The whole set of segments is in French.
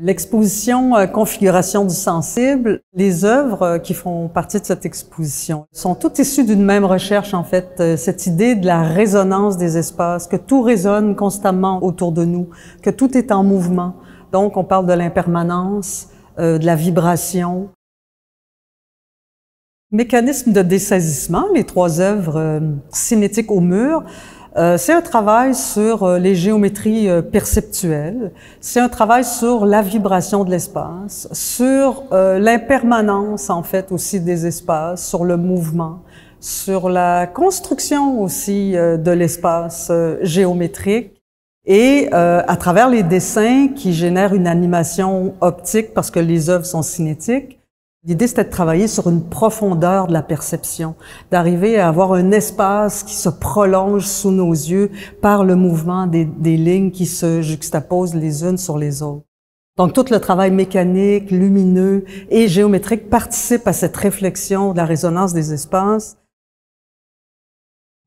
L'exposition Configuration du sensible, les œuvres qui font partie de cette exposition sont toutes issues d'une même recherche, en fait, cette idée de la résonance des espaces, que tout résonne constamment autour de nous, que tout est en mouvement. Donc, on parle de l'impermanence, de la vibration. Mécanisme de dessaisissement, les 3 œuvres cinétiques au mur, c'est un travail sur les géométries perceptuelles, c'est un travail sur la vibration de l'espace, sur l'impermanence en fait aussi des espaces, sur le mouvement, sur la construction aussi de l'espace géométrique et à travers les dessins qui génèrent une animation optique parce que les œuvres sont cinétiques. L'idée, c'était de travailler sur une profondeur de la perception, d'arriver à avoir un espace qui se prolonge sous nos yeux par le mouvement des lignes qui se juxtaposent les unes sur les autres. Donc, tout le travail mécanique, lumineux et géométrique participe à cette réflexion de la résonance des espaces.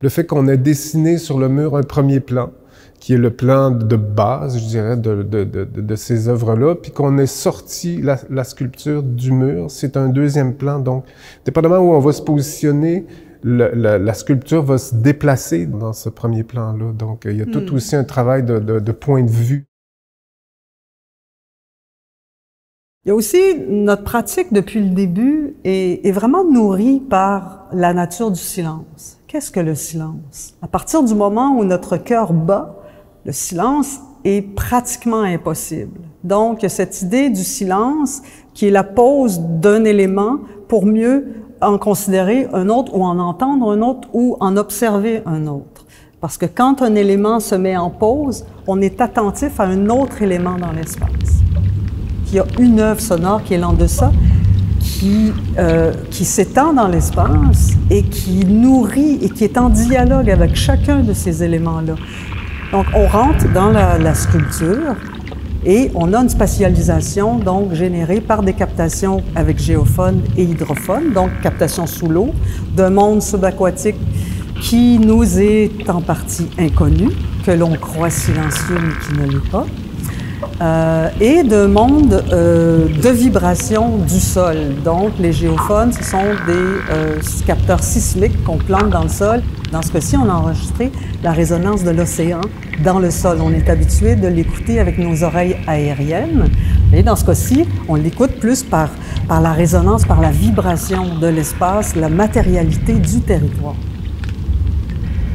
Le fait qu'on ait dessiné sur le mur un premier plan, qui est le plan de base, je dirais, de ces œuvres-là, puis qu'on ait sorti la sculpture du mur, c'est un deuxième plan. Donc, dépendamment où on va se positionner, la sculpture va se déplacer dans ce premier plan-là. Donc, il y a tout aussi un travail de point de vue. Il y a aussi notre pratique depuis le début est vraiment nourrie par la nature du silence. Qu'est-ce que le silence? À partir du moment où notre cœur bat, le silence est pratiquement impossible. Donc, il y a cette idée du silence qui est la pause d'un élément pour mieux en considérer un autre ou en entendre un autre ou en observer un autre. Parce que quand un élément se met en pause, on est attentif à un autre élément dans l'espace. Il y a une œuvre sonore qui est l'en-deçà, qui s'étend dans l'espace et qui nourrit et qui est en dialogue avec chacun de ces éléments-là. Donc, on rentre dans la sculpture et on a une spatialisation donc générée par des captations avec géophone et hydrophone, donc captation sous l'eau, d'un monde subaquatique qui nous est en partie inconnu, que l'on croit silencieux mais qui ne l'est pas, et d'un monde de vibration du sol. Donc, les géophones, ce sont des capteurs sismiques qu'on plante dans le sol. Dans ce cas-ci, on a enregistré la résonance de l'océan dans le sol. On est habitué de l'écouter avec nos oreilles aériennes. Et dans ce cas-ci, on l'écoute plus par la résonance, par la vibration de l'espace, la matérialité du territoire.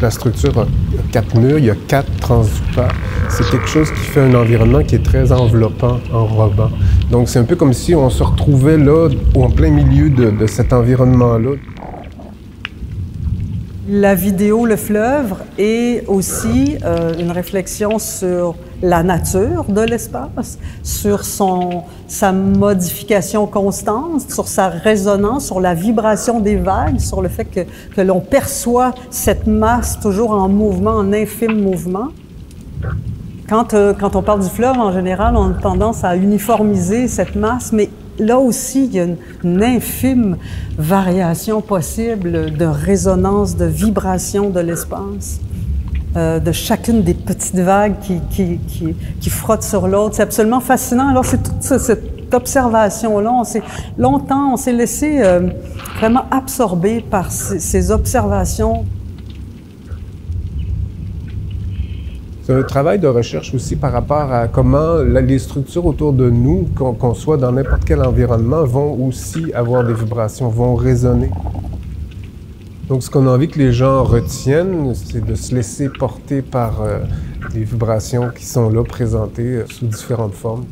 La structure a 4 murs, il y a 4 transducteurs. C'est quelque chose qui fait un environnement qui est très enveloppant, enrobant. Donc c'est un peu comme si on se retrouvait là, en plein milieu de cet environnement-là. La vidéo, le fleuve, est aussi une réflexion sur la nature de l'espace, sur sa modification constante, sur sa résonance, sur la vibration des vagues, sur le fait que l'on perçoit cette masse toujours en mouvement, en infime mouvement. Quand on parle du fleuve, en général, on a tendance à uniformiser cette masse, mais là aussi, il y a une infime variation possible de résonance, de vibration de l'espace, de chacune des petites vagues qui frottent sur l'autre. C'est absolument fascinant. Alors, c'est toute cette observation-là. On s'est laissé vraiment absorber par ces observations. C'est un travail de recherche aussi par rapport à comment les structures autour de nous, qu'on soit dans n'importe quel environnement, vont aussi avoir des vibrations, vont résonner. Donc ce qu'on a envie que les gens retiennent, c'est de se laisser porter par les vibrations qui sont là, présentées sous différentes formes.